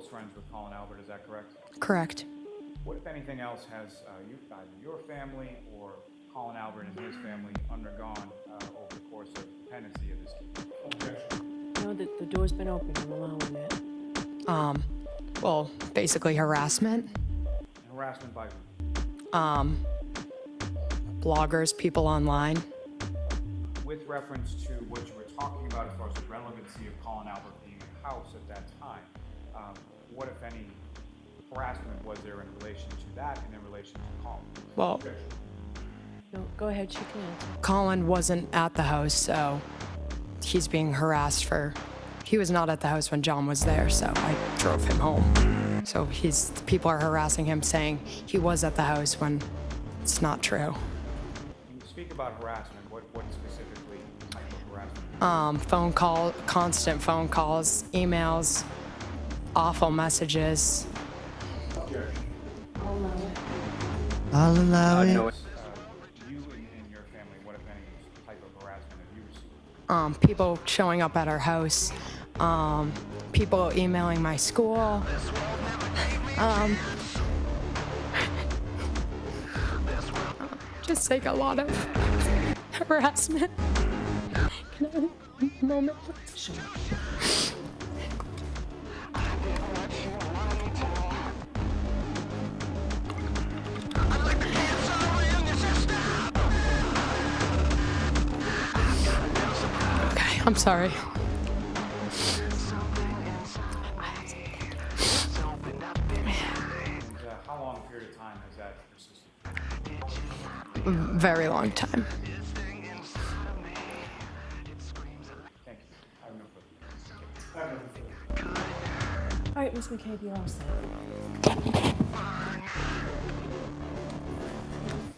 close friends with Colin Albert, is that correct? Correct. What, if anything else, has either your family or Colin Albert and his family undergone over the course of the pendency of this case? Objection. No, the door's been open. I'm allowing it. Well, basically harassment. Harassment by who? Bloggers, people online. With reference to what you were talking about as far as the relevancy of Colin Albert being in the house at that time, what, if any, harassment was there in relation to that and in relation to Colin? Well, Objection. No, go ahead. She can answer. Colin wasn't at the house, so he's being harassed for... He was not at the house when John was there, so I drove him home. So people are harassing him, saying he was at the house when it's not true. When you speak about harassment, what specifically type of harassment? Constant phone calls, emails, awful messages. Objection. I'll allow it. I'll allow it. You and your family, what, if any, type of harassment have you received? People showing up at our house, people emailing my school. Just like a lot of harassment. Can I have a moment, please? Sure. Okay, I'm sorry. How long a period of time has that persisted? Very long time. Thank you. I have no further. All right, Miss McCabe, you're all set.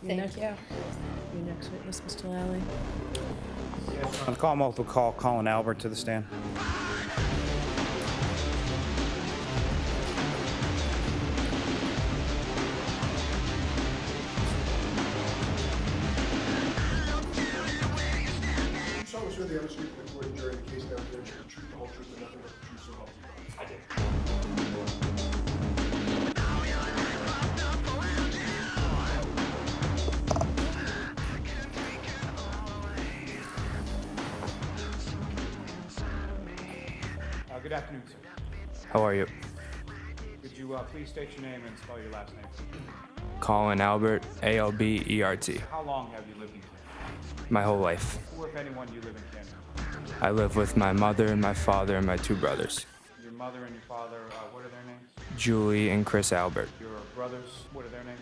Thank you. Your next witness, Mr. Lally. On the call, we'll call Colin Albert to the stand. Show us who the other speaker recorded during the case down there, the truth, the whole truth, and nothing but the truth, so help you God. I did. Good afternoon, sir. How are you? Could you please state your name and spell your last name? Colin Albert, A-L-B-E-R-T. How long have you lived in Canada? My whole life. Who, if anyone, do you live in Canada? I live with my mother, my father, and my two brothers, Your mother and your father, what are their names? Julie and Chris Albert. Your brothers, what are their names?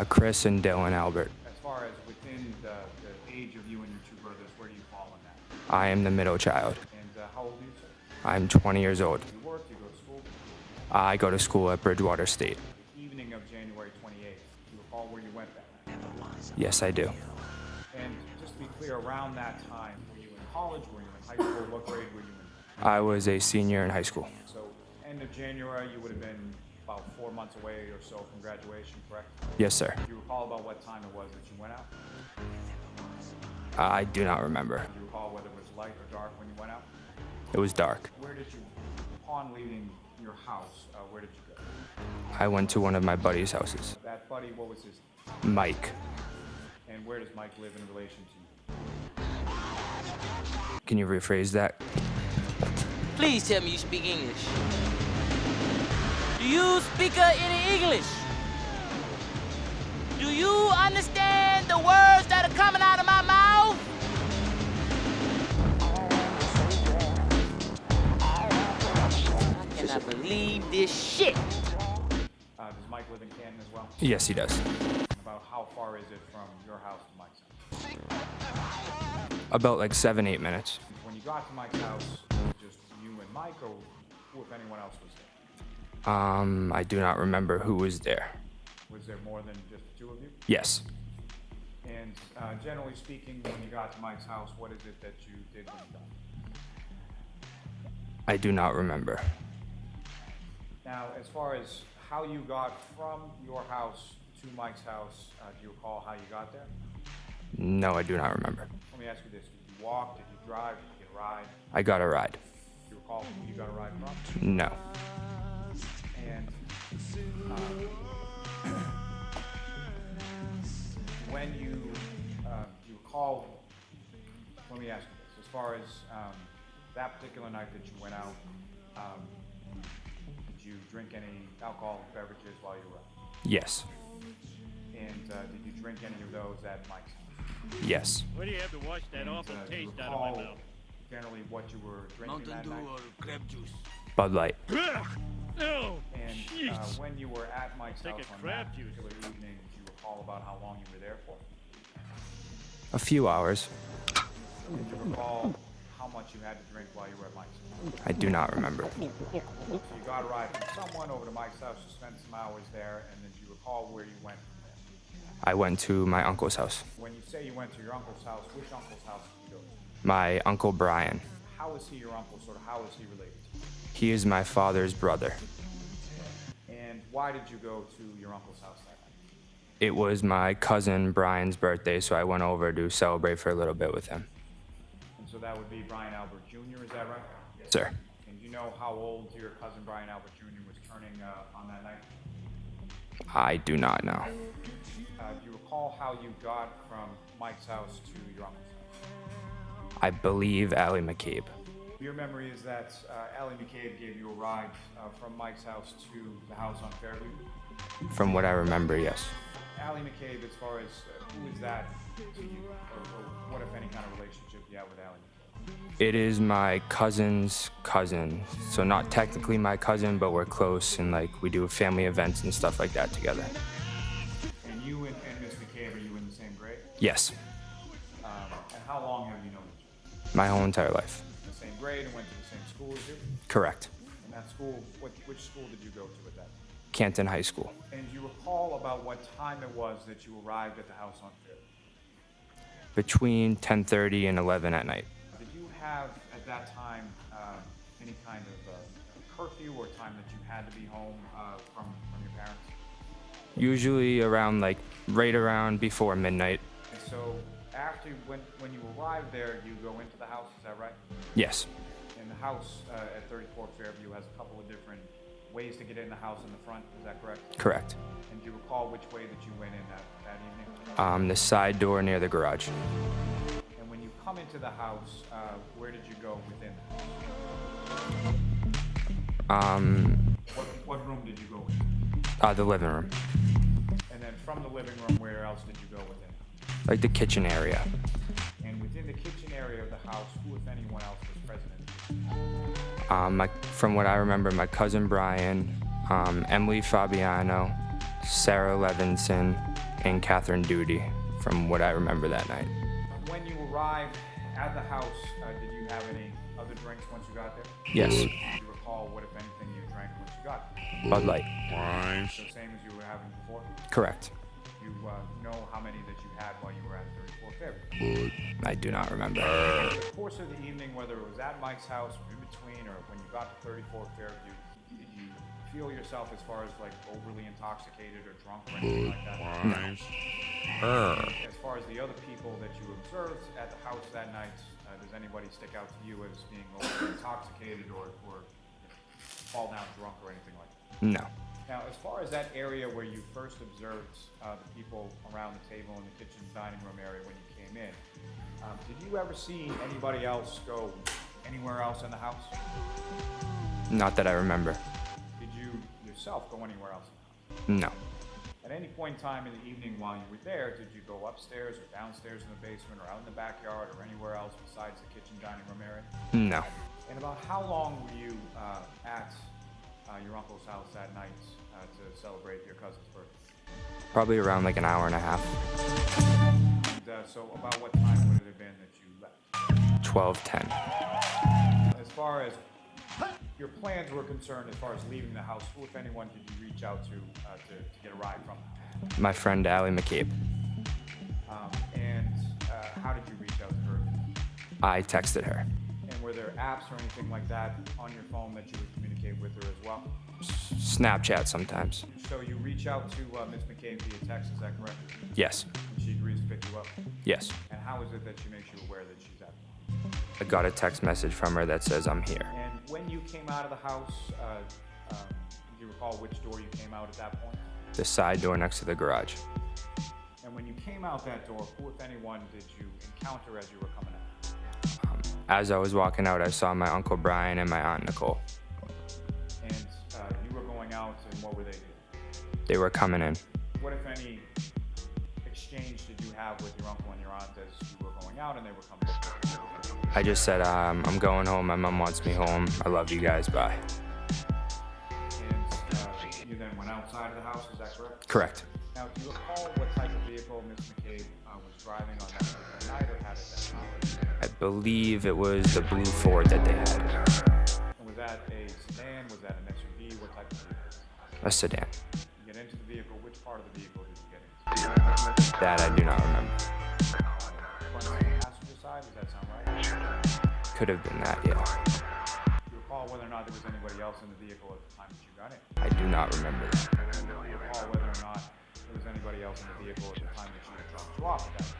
Chris and Dylan Albert. As far as within the age of you and your two brothers, where do you fall in that? I am the middle child. And how old are you, sir? I'm 20 years old. Do you work? Do you go to school? I go to school at Bridgewater State. The evening of January 28th, do you recall where you went that night? Yes, I do. And just to be clear, around that time, were you in college? Were you in high school? What grade were you in? I was a senior in high school. So end of January, you would have been about 4 months away or so from graduation, correct? Yes, sir. Do you recall about what time it was that you went out? I do not remember. Do you recall whether it was light or dark when you went out? It was dark. Where did you, upon leaving your house, where did you go? I went to one of my buddy's houses. That buddy, what was his, Mike. and where does Mike live in relation to you? Can you rephrase that? Please tell me you speak English. Do you speak any English? Do you understand the words that are coming out of my mouth? I cannot believe this shit. Does Mike live in Canton as well? Yes, he does. About how far is it from your house to Mike's house? About like 7-8 minutes. When you got to Mike's house, was it just you and Mike, or who, if anyone else, was there? I do not remember who was there. Was there more than just the two of you? Yes. And generally speaking, when you got to Mike's house, what is it that you did when you got? I do not remember. Now, as far as how you got from your house to Mike's house, do you recall how you got there? No, I do not remember. Let me ask you this. Did you walk? Did you drive? Did you get a ride? I got a ride. Do you recall who you got a ride from? No. When you recall, let me ask you this, as far as that particular night that you went out, did you drink any alcoholic beverages while you were out? Yes. And did you drink any of those at Mike's house? Yes. Why do you have to wash that And, awful do you taste out of my recall mouth? generally what you were drinking Mountain that Dew night? or grape juice? Bud Light. Ugh! No! And Jeez! when you were at Mike's Take house a on crab that juice. particular evening, do you recall about how long you were there for? A few hours. Did you recall how much you had to drink while you were at Mike's house? I do not remember. So you got a ride from someone over to Mike's house, you spent some hours there, and then do you recall where you went from there? I went to my uncle's house. When you say you went to your uncle's house, which uncle's house did you go to? My uncle Brian. How is he your uncle? Sort of how is he related to you? He is my father's brother. And why did you go to your uncle's house that night? It was my cousin Brian's birthday, so I went over to celebrate for a little bit with him. And so that would be Brian Albert Jr., is that right? Sir. And do you know how old your cousin Brian Albert Jr. was turning on that night? I do not know. Do you recall how you got from Mike's house to your uncle's house? I believe Lally McCabe. Your memory is that Lally McCabe gave you a ride from Mike's house to the house on Fairview? From what I remember, yes. Lally McCabe, as far as who is that to you, or what, if any, kind of relationship you have with Lally McCabe? It is my cousin's cousin. So not technically my cousin, but we're close and like we do family events and stuff like that together. And you and Miss McCabe, are you in the same grade? Yes. And how long have you known each other? My whole entire life. The same grade and went to the same school as you? Correct. And that school, which school did you go to at that? Canton High School. And do you recall about what time it was that you arrived at the house on Fairview? Between 10:30 and 11 at night. Did you have at that time any kind of curfew or time that you had to be home from your parents? Usually around like right around before midnight. And so after when you arrive there, you go into the house. Is that right? Yes. And the house at 34 Fairview has a couple of different ways to get in the house in the front. Is that correct? Correct. And do you recall which way that you went in that evening? The side door near the garage. And when you come into the house, where did you go within the house? What room did you go in? The living room. And then from the living room, where else did you go within? Like the kitchen area. And within the kitchen area of the house, who, if anyone else, was present in the kitchen? From what I remember, my cousin Brian, Emily Fabiano, Sarah Levinson, and Catherine Duty, from what I remember that night. When you arrived at the house, did you have any other drinks once you got there? Yes. Do you recall what, if anything, you drank once you got there? Bud Light. So same as you were having before? Correct. You know how many that you had while you were at 34 Fairview? I do not remember. In the course of the evening, whether it was at Mike's house or in between, or when you got to 34 Fairview, did you feel yourself as far as like overly intoxicated or drunk or anything like that? No. As far as the other people that you observed at the house that night, does anybody stick out to you as being overly intoxicated or fall down drunk or anything like that? No. Now, as far as that area where you first observed the people around the table in the kitchen dining room area when you came in, did you ever see anybody else go anywhere else in the house? Not that I remember. Did you yourself go anywhere else in the house? No. At any point in time in the evening while you were there, did you go upstairs or downstairs in the basement or out in the backyard or anywhere else besides the kitchen dining room area? No. And about how long were you at your uncle's house that night to celebrate your cousin's birthday? Probably around like an hour and a half. And so about what time would it have been that you left? 12:10. As far as your plans were concerned, as far as leaving the house, who, if anyone, did you reach out to get a ride from the house? My friend Lally McCabe. And how did you reach out to her? I texted her. And were there apps or anything like that on your phone that you would communicate with her as well? Snapchat sometimes. So you reach out to Ms. McCabe via text, is that correct? Yes. And she agrees to pick you up? Yes. And how is it that she makes you aware that she's at? I got a text message from her that says I'm here. And when you came out of the house, you recall which door you came out at that point? The side door next to the garage. And when you came out that door, who, if anyone, did you encounter as you were coming out? As I was walking out, I saw my Uncle Brian and my Aunt Nicole. And you were going out, and what were they doing? They were coming in. What, if any, exchange did you have with your uncle and your aunt as you were going out and they were coming in? I just said, I'm going home. My mom wants me home. I love you guys. Bye. And you then went outside of the house, is that correct? Correct. Now, do you recall what type of vehicle Ms. McCabe was driving on that particular night or had at that time? I believe it was the blue Ford that they had. And was that a sedan? Was that an SUV? What type of vehicle? A sedan. You get into the vehicle. Which part of the vehicle did you get into? That I do not remember. Front seat, passenger side? Does that sound right? Could have been that, yeah. Do you recall whether or not there was anybody else in the vehicle at the time that you got in? I do not remember that. Do you recall whether or not there was anybody else in the vehicle at the time that she dropped you off at that?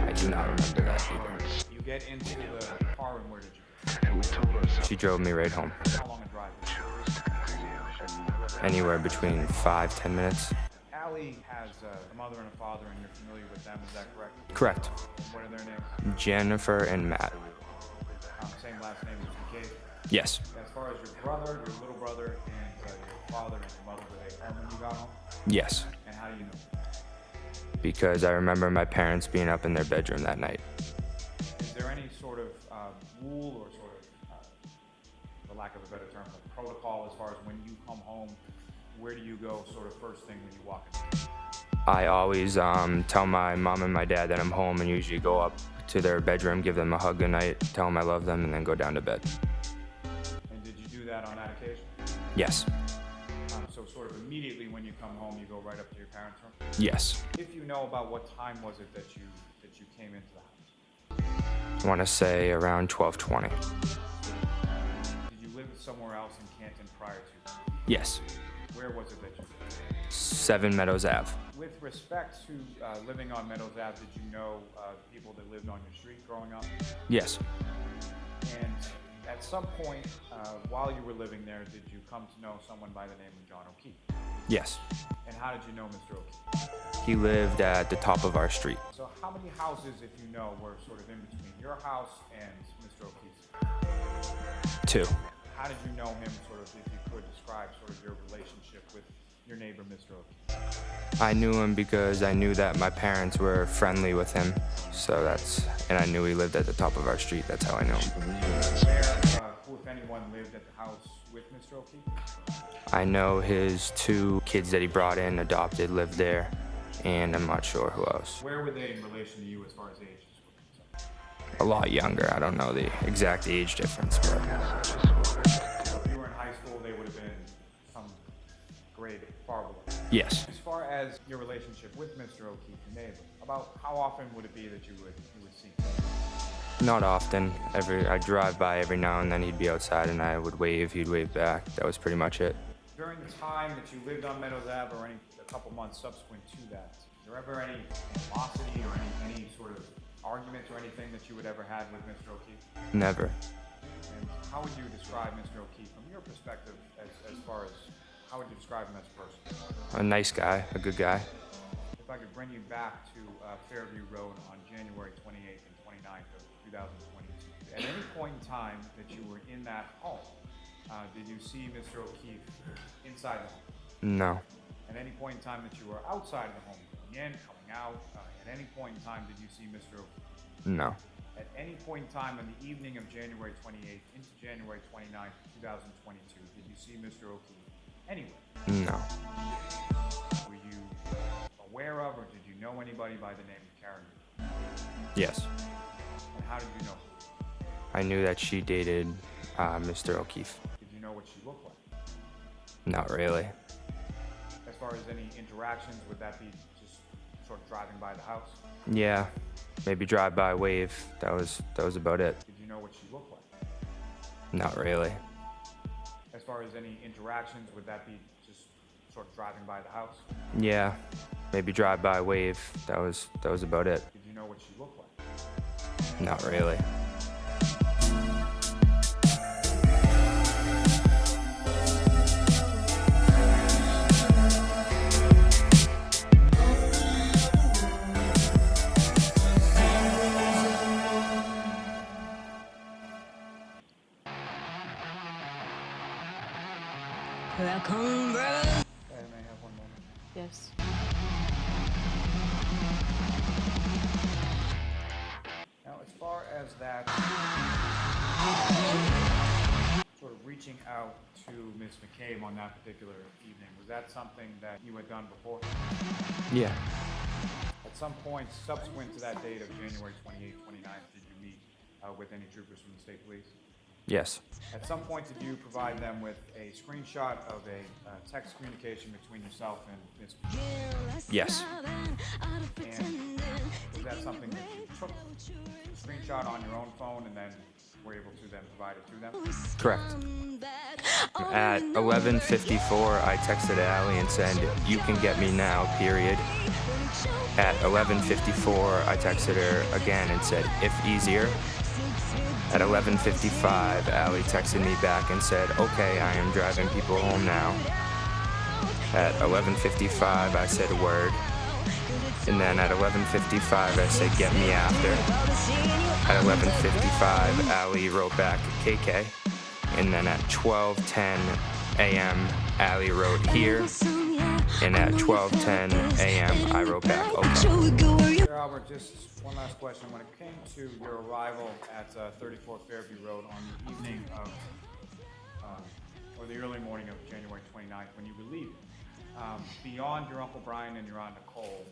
I do not remember that either. You get into the car and where did you go? She drove me right home. How long a drive is it? Anywhere between 5-10 minutes. Lally has a mother and a father, and you're familiar with them, is that correct? Correct. What are their names? Jennifer and Matt. Same last name as McCabe. Yes. As far as your brother, your little brother, and your father and your mother, were they home when you got home? Yes. And how do you know? Because I remember my parents being up in their bedroom that night. Is there any sort of rule or sort of, for lack of a better term, like protocol as far as when you come home, where do you go sort of first thing when you walk in? I always tell my mom and my dad that I'm home and usually go up to their bedroom, give them a hug goodnight, tell them I love them, and then go down to bed. And did you do that on that occasion? Yes. So sort of immediately when you come home, you go right up to your parents' room? Yes. If you know about what time was it that you came into the house? I want to say around 12:20. Did you live somewhere else in Canton prior to? Yes. Where was it that you lived? 7 Meadows Ave. With respect to living on Meadows Ave, did you know people that lived on your street growing up? Yes. And at some point while you were living there, did you come to know someone by the name of John O'Keefe? Yes. And how did you know Mr. O'Keefe? He lived at the top of our street. So how many houses, if you know, were sort of in between your house and Mr. O'Keefe's? 2. How did you know him, sort of, if you could describe sort of your relationship with your neighbor, Mr. O'Keefe? I knew him because I knew that my parents were friendly with him. And I knew he lived at the top of our street. That's how I know him. Who, if anyone, lived at the house with Mr. O'Keefe? I know his 2 kids that he brought in, adopted, lived there, and I'm not sure who else. Where were they in relation to you as far as ages were concerned? A lot younger. I don't know the exact age difference, but So if you were in high school, they would have been some grade far below. yes. As far as your relationship with Mr. O'Keefe, your neighbor, about how often would it be that you would see him? Not often. I'd drive by every now and then. He'd be outside and I would wave. He'd wave back. That was pretty much it. During the time that you lived on Meadows Ave or a couple months subsequent to that, is there ever any animosity or any sort of argument or anything that you would ever had with Mr. O'Keefe? Never. And how would you describe Mr. O'Keefe from your perspective as far as, how would you describe him as a person? A nice guy, a good guy. If I could bring you back to Fairview Road on January 28th and 29th of 2022. At any point in time that you were in that home, did you see Mr. O'Keefe inside the home? No. At any point in time that you were outside of the home, coming in, coming out, at any point in time did you see Mr. O'Keefe? No. At any point in time on the evening of January 28th into January 29th, 2022, did you see Mr. O'Keefe anywhere? No. Were you aware of or did you know anybody by the name of Karen? Yes. And how did you know? I knew that she dated Mr. O'Keefe. Did you know what she looked like? Not really. As far as any interactions, would that be just sort of driving by the house? Yeah. Maybe drive by, wave. That was about it. Did you know what she looked like? Not really. As far as any interactions, would that be just sort of driving by the house? Yeah. Maybe drive by, wave. That was about it. Did you know what she looked like? Not really. Okay, I may have one moment. Yes. Now, as far as that sort of reaching out to Miss McCabe on that particular evening, was that something that you had done before? Yeah. At some point subsequent to that date of January 28th, 29th, did you meet with any troopers from the state police? Yes. At some point, did you provide them with a screenshot of a text communication between yourself and Ms. Yes. And was that something that you took a screenshot on your own phone and then were able to then provide it to them? Correct. At 11:54, I texted Allie and said, "You can get me now, period." At 11:54, I texted her again and said, "If easier." At 11:55, Allie texted me back and said, "Okay, I am driving people home now." At 11:55, I said word. And then at 11:55, I said, "Get me after." At 11:55, Allie wrote back, "KK." And then at 12:10 a.m., Allie wrote here. And at 12:10 a.m., I wrote back, "Okay." Sir Albert, just one last question. When it came to your arrival at 34 Fairview Road on the evening of, or the early morning of January 29th, when you were leaving, beyond your Uncle Brian and your Aunt Nicole,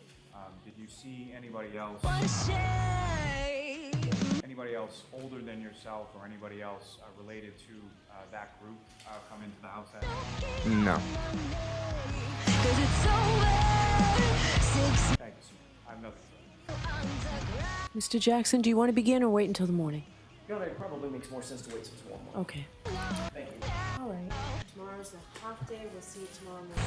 did you see anybody else older than yourself or anybody else related to that group come into the house that night? No. Thank you, sir. I have nothing further. Mr. Jackson, do you want to begin or wait until the morning? No, it probably makes more sense to wait till tomorrow morning. Okay. Thank you. All right. Tomorrow's a half day. We'll see you tomorrow morning.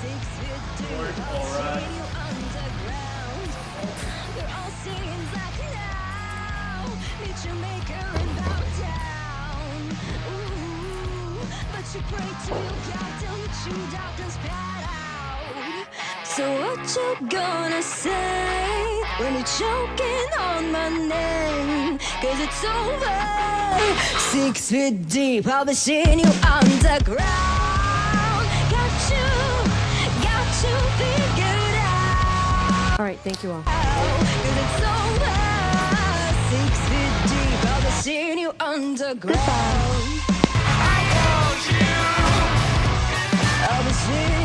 So what you gonna say when you're choking on my name? 'Cause it's over. 6 feet deep, I'll be seeing you underground. Got you figured out. All right. Thank you all. 'Cause it's over. 6 feet deep, I'll be seeing you underground. I want you. I'll be seeing